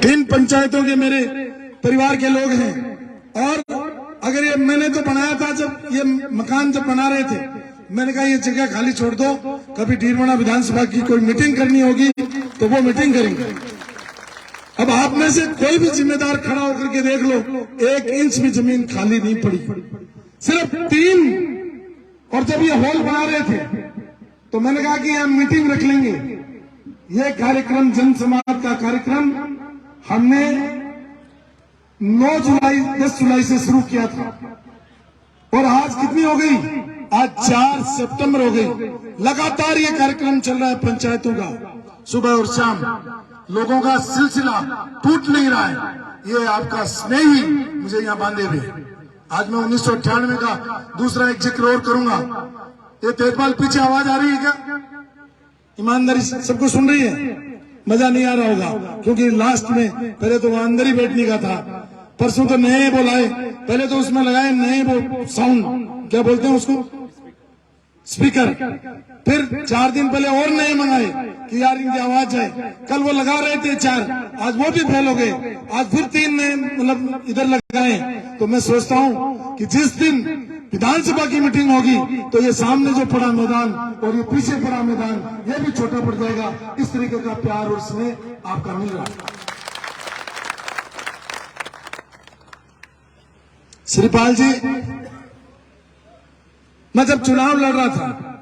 3 पंचायतों के मेरे परिवार के लोग हैं। और अगर ये मैंने तो बनाया था, जब ये मकान जब बना रहे थे, मैंने कहा ये जगह खाली छोड़ दो, कभी डीडवाना विधानसभा की कोई मीटिंग करनी होगी तो वो मीटिंग करेंगे। अब आप में से कोई भी जिम्मेदार खड़ा होकर के देख लो, 1 इंच भी जमीन खाली नहीं पड़ी, सिर्फ 3। और जब ये हॉल बना रहे थे तो मैंने कहा कि हम मीटिंग रख लेंगे। ये कार्यक्रम, जनसंवाद का कार्यक्रम हमने 10 जुलाई से शुरू किया था और आज कितनी हो गई? आज 4 सितंबर हो गई। लगातार ये कार्यक्रम चल रहा है पंचायतों का, सुबह और शाम। लोगों का सिलसिला टूट नहीं रहा है। ये आपका स्नेह ही मुझे यहाँ बांधे हुए। आज मैं 1998 का दूसरा एक जिक्र और करूंगा। ये तेजपाल, पीछे आवाज आ रही है क्या? ईमानदारी सबको सुन रही है? मजा नहीं आ रहा होगा क्योंकि लास्ट में पहले तो वहां अंदर ही बैठने का था। परसों तो नए बोलाए, पहले तो उसमें लगाए नए वो साउंड, क्या बोलते हैं उसको, स्पीकर। फिर 4 दिन पहले और नए मंगाए कि यार इनकी आवाज जाए। कल वो लगा रहे थे 4, आज वो भी फेल हो गए। आज फिर 3 नए मतलब इधर लगाए। तो मैं सोचता हूँ कि जिस दिन विधानसभा की मीटिंग होगी तो ये सामने जो पड़ा मैदान और ये पीछे पड़ा मैदान, ये भी छोटा पड़ जाएगा। इस तरीके का प्यार और स्नेह आपका मिल रहा है। श्रीपाल जी, मैं जब चुनाव लड़ रहा था,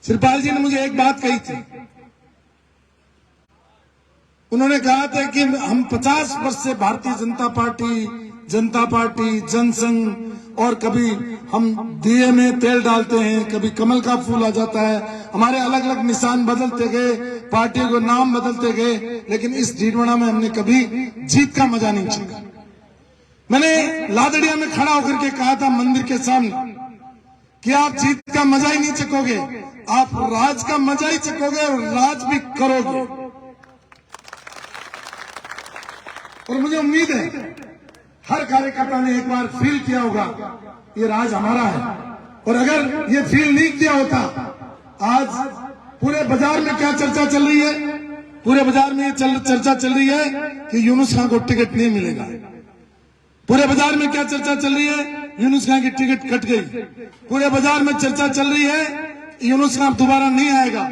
श्रीपाल जी ने मुझे एक बात कही थी। उन्होंने कहा था कि हम 50 वर्ष से भारतीय जनता पार्टी, जनसंघ, और कभी हम दिए में तेल डालते हैं, कभी कमल का फूल आ जाता है, हमारे अलग अलग निशान बदलते गए, पार्टियों को नाम बदलते गए, लेकिन इस डीडवाना में हमने कभी जीत का मजा नहीं चखा। मैंने लादड़िया में खड़ा होकर के कहा था मंदिर के सामने कि आप जीत का मजा ही नहीं चकोगे, आप राज का मजा ही चकोगे और राज भी करोगे। और मुझे उम्मीद है हर कार्यकर्ता ने एक बार फील किया होगा ये राज हमारा है। और अगर ये फील नहीं किया होता, आज पूरे बाजार में क्या चर्चा चल रही है? पूरे बाजार में ये चर्चा चल रही है कि यूनुस खान को टिकट नहीं मिलेगा। पूरे बाजार में क्या चर्चा चल रही है? यूनुस खान की टिकट कट गई। पूरे बाजार में चर्चा चल रही है यूनुस खान दोबारा नहीं आएगा।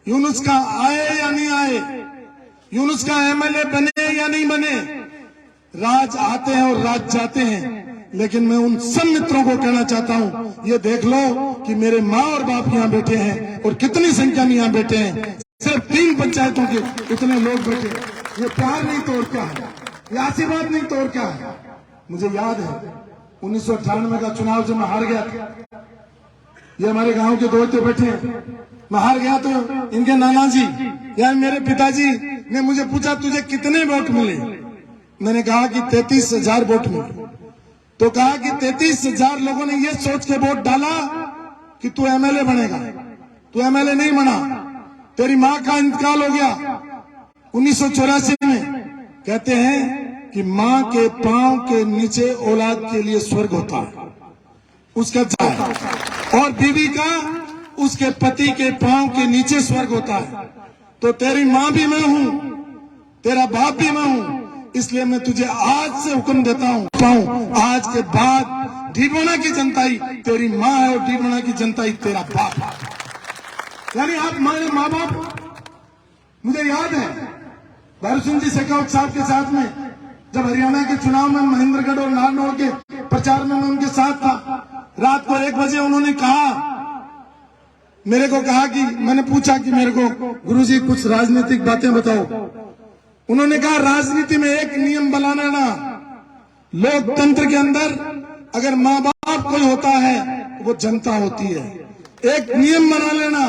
यूनुस का आए या नहीं आए, यूनुस का एमएलए बने या नहीं बने, राज आते हैं और राज जाते हैं। लेकिन मैं उन सब मित्रों को कहना चाहता हूं, ये देख लो कि मेरे माँ और बाप यहाँ बैठे हैं और कितनी संख्या में यहाँ बैठे हैं। सिर्फ 3 पंचायतों के इतने लोग बैठे। ये प्यार नहीं तो और क्या है, ये आशीर्वाद नहीं तो और क्या है। मुझे याद है 1998 का चुनाव जब मैं हार गया था, ये हमारे गांव के दोस्त बैठे हैं, मैं हार गया तो इनके नाना जी यानी मेरे पिताजी ने मुझे पूछा तुझे कितने वोट मिले? मैंने कहा कि 33,000 वोट मिले। तो कहा कि 33,000 लोगों ने ये सोच के वोट डाला कि तू एमएलए बनेगा। तू एमएलए नहीं बना, तेरी माँ का इंतकाल हो गया 1984 में। कहते हैं कि माँ के पांव के नीचे औलाद के लिए स्वर्ग होता है, उसका जाए, और बीवी का उसके पति के पांव के नीचे स्वर्ग होता है। तो तेरी माँ भी मैं हूँ, तेरा बाप भी मैं हूँ, इसलिए मैं तुझे आज से हुक्म देता हूँ, आज के बाद डीडवाना की जनता ही तेरी माँ है और डीडवाना की जनता ही तेरा बाप है। यानी आप हमारे माँ बाप। मुझे याद है भैरव सिंह जी शेखावत साहब के साथ में जब हरियाणा के चुनाव में महेंद्रगढ़ और नारनौल के प्रचार में मैं उनके साथ था, रात को 1 बजे उन्होंने मेरे को कहा कि मैंने पूछा कि मेरे को गुरुजी कुछ राजनीतिक बातें बताओ। उन्होंने कहा राजनीति में एक नियम बनाना ना, लोकतंत्र के अंदर अगर माँ बाप कोई होता है वो जनता होती है। एक नियम बना लेना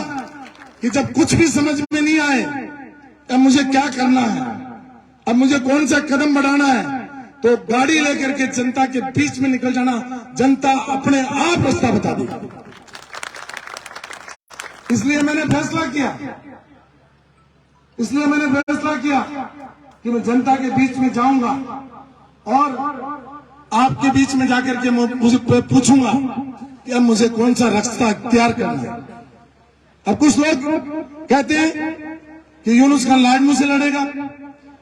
कि जब कुछ भी समझ में नहीं आए, अब मुझे क्या करना है, अब मुझे कौन सा कदम बढ़ाना है, तो गाड़ी लेकर के जनता के बीच में निकल जाना, जनता अपने आप रास्ता बता देगी। इसलिए मैंने फैसला किया कि मैं जनता के बीच में जाऊंगा और आपके बीच में जाकर के मुझे पूछूंगा कि अब मुझे कौन सा रास्ता इख्तियार करना है। अब कुछ लोग कहते हैं कि यूनुस खान लाडनू से लड़ेगा,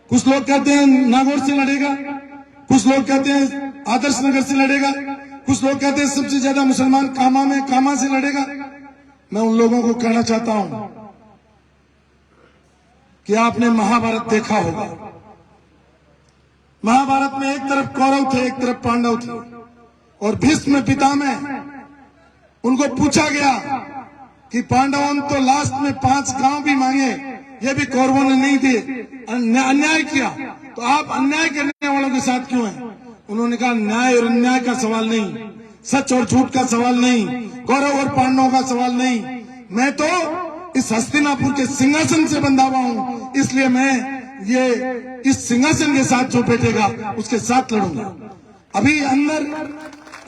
कुछ लोग कहते हैं नागौर से लड़ेगा, कुछ लोग कहते हैं आदर्श नगर से लड़ेगा, कुछ लोग कहते हैं सबसे ज्यादा मुसलमान कामा से लड़ेगा। मैं उन लोगों को कहना चाहता हूं कि आपने महाभारत देखा होगा। महाभारत में एक तरफ कौरव थे, एक तरफ पांडव थे, और भीष्म पितामह उनको पूछा गया कि पांडवों ने तो लास्ट में 5 गांव भी मांगे, ये भी कौरवों ने नहीं दिए, अन्याय किया, तो आप अन्याय करने वालों के साथ क्यों हैं? उन्होंने कहा न्याय और अन्याय का सवाल नहीं, सच और झूठ का सवाल नहीं, कौरव और पांडवों का सवाल नहीं, मैं तो इस हस्तिनापुर के सिंहासन से बंधा हुआ हूं, इसलिए मैं ये इस सिंहासन के साथ जो बैठेगा उसके साथ लड़ूंगा। अभी अंदर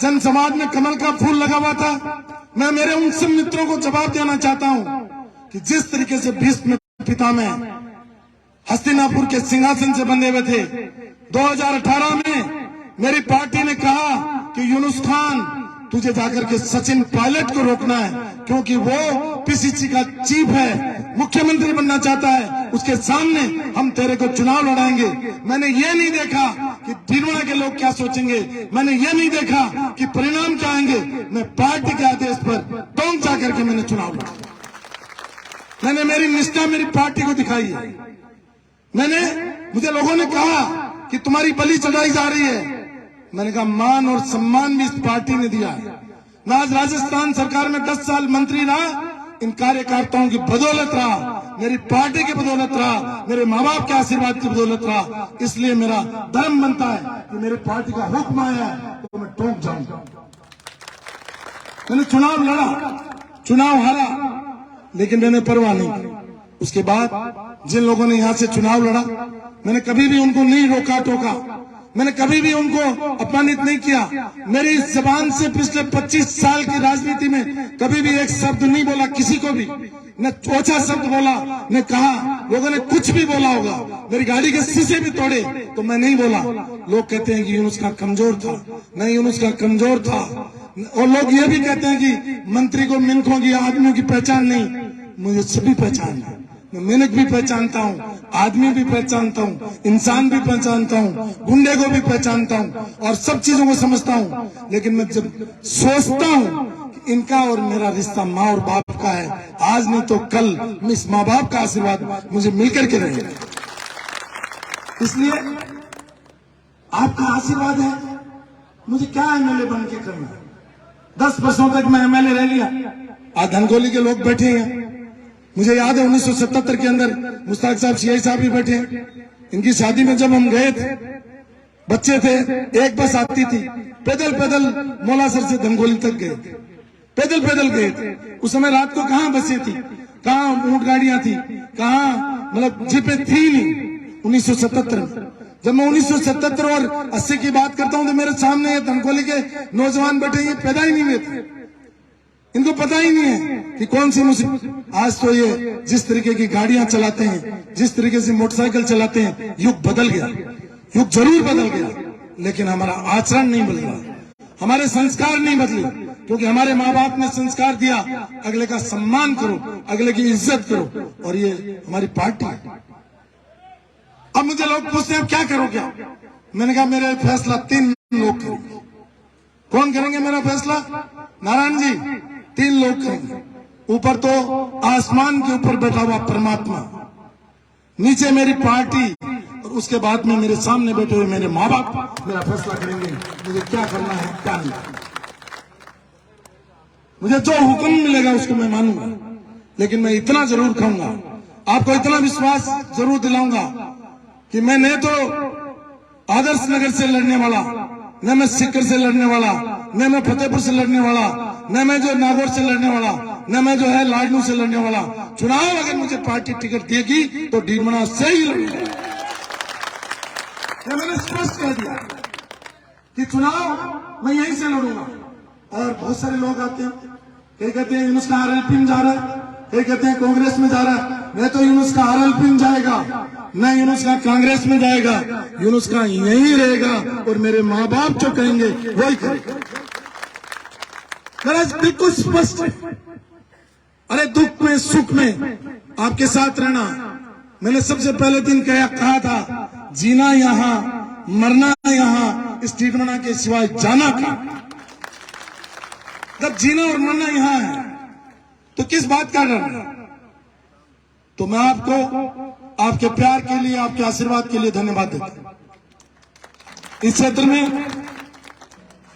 जन समाज में कमल का फूल लगा हुआ था। मैं मेरे उन सब मित्रों को जवाब देना चाहता हूं कि जिस तरीके से भीष्म पितामह हस्तिनापुर के सिंहासन से बंधे हुए थे, 2018 में मेरी पार्टी ने कहा कि यूनुस खान तुझे जाकर के सचिन पायलट को रोकना है, क्योंकि वो पीसीसी का चीफ है, मुख्यमंत्री बनना चाहता है, उसके सामने हम तेरे को चुनाव लड़ाएंगे। मैंने ये नहीं देखा कि भीलवाड़ा के लोग क्या सोचेंगे, मैंने ये नहीं देखा कि परिणाम क्या आएंगे। मैं पार्टी के आदेश पर टोंक जाकर के मैंने चुनाव लड़ा। मैंने मेरी निष्ठा मेरी पार्टी को दिखाई है। मुझे लोगों ने कहा कि तुम्हारी बलि चढ़ाई जा रही है। मैंने कहा मान और सम्मान भी इस पार्टी ने दिया है। मैं आज राजस्थान सरकार में 10 साल मंत्री रहा, इन कार्यकर्ताओं की बदौलत रहा, मेरी पार्टी की बदौलत रहा, मेरे माँ बाप के आशीर्वाद की बदौलत रहा। इसलिए मेरा धर्म बनता है कि मेरी पार्टी का हुक्म आया है तो मैं टोंक जाऊंगा। मैंने चुनाव लड़ा, चुनाव हारा, लेकिन मैंने परवाह नहीं की। उसके बाद जिन लोगों ने यहां से चुनाव लड़ा, मैंने कभी भी उनको नहीं रोका टोका, मैंने कभी भी उनको अपमानित नहीं किया। मेरी जबान से पिछले 25 साल की राजनीति में कभी भी एक शब्द नहीं बोला किसी को भी, न ओछा शब्द बोला, न कहा। लोगों ने कुछ भी बोला होगा, मेरी गाड़ी के शीशे भी तोड़े तो मैं नहीं बोला। लोग कहते हैं कि यूनुस का कमजोर था, नहीं यूनुस का कमजोर था। और लोग ये भी कहते हैं कि मंत्री को मिनखों की आदमियों की पहचान नहीं। मुझे सभी पहचान है, मैं मिनख भी पहचानता हूँ, आदमी भी पहचानता हूँ, इंसान भी पहचानता हूँ, गुंडे को भी पहचानता हूँ, और सब चीजों को समझता हूँ। लेकिन मैं जब सोचता हूँ कि इनका और मेरा रिश्ता माँ और बाप का है, आज नहीं तो कल इस माँ बाप का आशीर्वाद मुझे मिलकर के रहेगा। इसलिए आपका आशीर्वाद है, मुझे क्या एमएलए बन के करना है। 10 वर्षों तक मैं एमएलए रह लिया। आज धनगोली के लोग बैठे हैं, मुझे याद है 1977 के अंदर मुश्ताक साहब सीआई साहब भी बैठे हैं। इनकी शादी में जब हम गए थे, बच्चे थे, एक बस आती थी, पैदल पैदल मौलासर से धनगोली तक गए थे, पैदल पैदल गए थे। उस समय रात को कहाँ बसें थी, कहाँ ऊंट गाड़ियां थी, कहाँ मतलब जीपें थी नहीं। 1977 में जब मैं 1977 और 80 की बात करता हूं तो मेरे सामने ये धनगोली के नौजवान बैठे, ये पैदा ही नहीं हुए थे, इनको पता ही नहीं है कि कौन सी मुसीबत। आज तो ये जिस तरीके की गाड़ियां चलाते हैं, जिस तरीके से मोटरसाइकिल चलाते हैं, युग बदल गया, युग जरूर बदल गया, लेकिन हमारा आचरण नहीं बदला, हमारे संस्कार नहीं बदले, क्योंकि हमारे माँ बाप ने संस्कार दिया, अगले का सम्मान करो, अगले की इज्जत करो, और ये हमारी पार्टी है। अब मुझे लोग पूछते हैं क्या करोगे? मैंने कहा मेरा फैसला 3 लोग करेंगे। कौन करेंगे मेरा फैसला? नारायण जी, 3 लोग करेंगे। ऊपर तो आसमान के ऊपर बैठा हुआ परमात्मा, नीचे मेरी पार्टी, और उसके बाद में मेरे सामने बैठे हुए मेरे माँ बाप मेरा फैसला करेंगे मुझे क्या करना है क्या नहीं। मुझे जो हुक्म मिलेगा उसको मैं मानूंगा, लेकिन मैं इतना जरूर कहूंगा, आपको इतना विश्वास जरूर दिलाऊंगा कि मैं न तो आदर्श नगर से लड़ने वाला, न मैं सीकर से लड़ने वाला, न मैं फतेहपुर से लड़ने वाला, न मैं जो नागौर से लड़ने वाला, न मैं जो है लाडनू से लड़ने वाला। चुनाव अगर मुझे पार्टी टिकट देगी तो डीडमना से ही लड़ूंगा। मैंने स्पष्ट कह दिया कि चुनाव मैं यहीं से लड़ूंगा। और बहुत सारे लोग आते हैं, कई कहते हैं यूनुस का आरएलपी में जा रहा है, कई कहते हैं कांग्रेस में जा रहा है। नहीं तो यूनुस का आरएलपी में जाएगा, न यूनुस का कांग्रेस में जाएगा, यूनुस का यहीं रहेगा, और मेरे माँ बाप जो कहेंगे वही करेगा। बिल्कुल स्पष्ट है। अरे दुख में सुख में आपके साथ रहना मैंने सबसे पहले दिन कहा था, जीना यहाँ मरना यहाँ, इस टीकमना के सिवाय जाना कहाँ। जब जीना और मरना यहाँ है तो किस बात का डर है। तो मैं आपको आपके प्यार के लिए, आपके आशीर्वाद के लिए धन्यवाद देता हूं। इस क्षेत्र में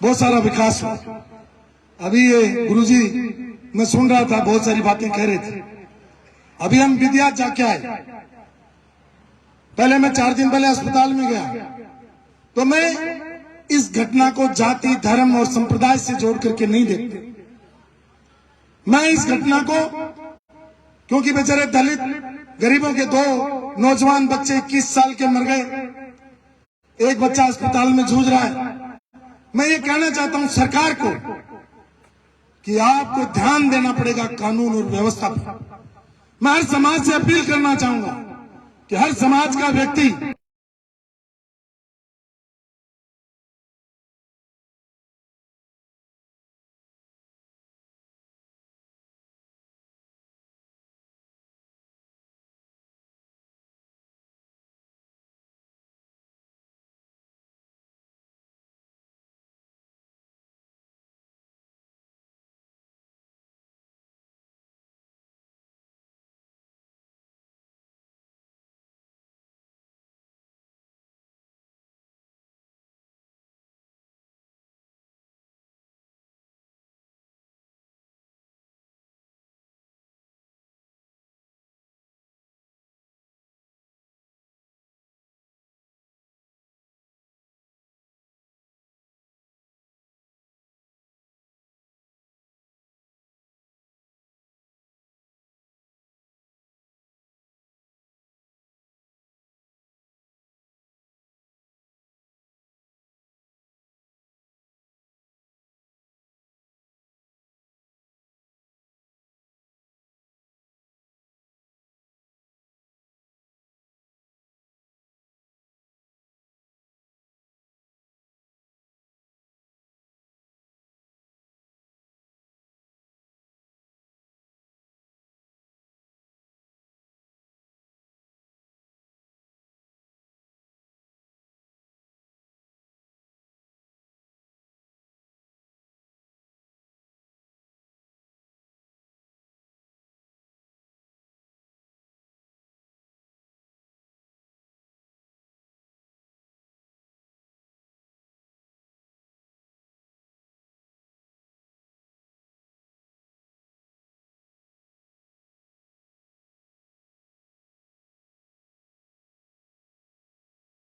बहुत सारा विकास हुआ। अभी ये गुरुजी मैं सुन रहा था, बहुत सारी बातें कह रहे थे। अभी हम विद्या जाके आए, पहले मैं 4 दिन पहले अस्पताल में गया, तो मैं इस घटना को जाति, धर्म और संप्रदाय से जोड़ करके नहीं देखता। मैं इस घटना को, क्योंकि बेचारे दलित गरीबों के 2 नौजवान बच्चे 21 साल के मर गए, एक बच्चा अस्पताल में जूझ रहा है। मैं ये कहना चाहता हूं सरकार को कि आपको ध्यान देना पड़ेगा कानून और व्यवस्था पर। मैं हर समाज से अपील करना चाहूंगा कि हर समाज का व्यक्ति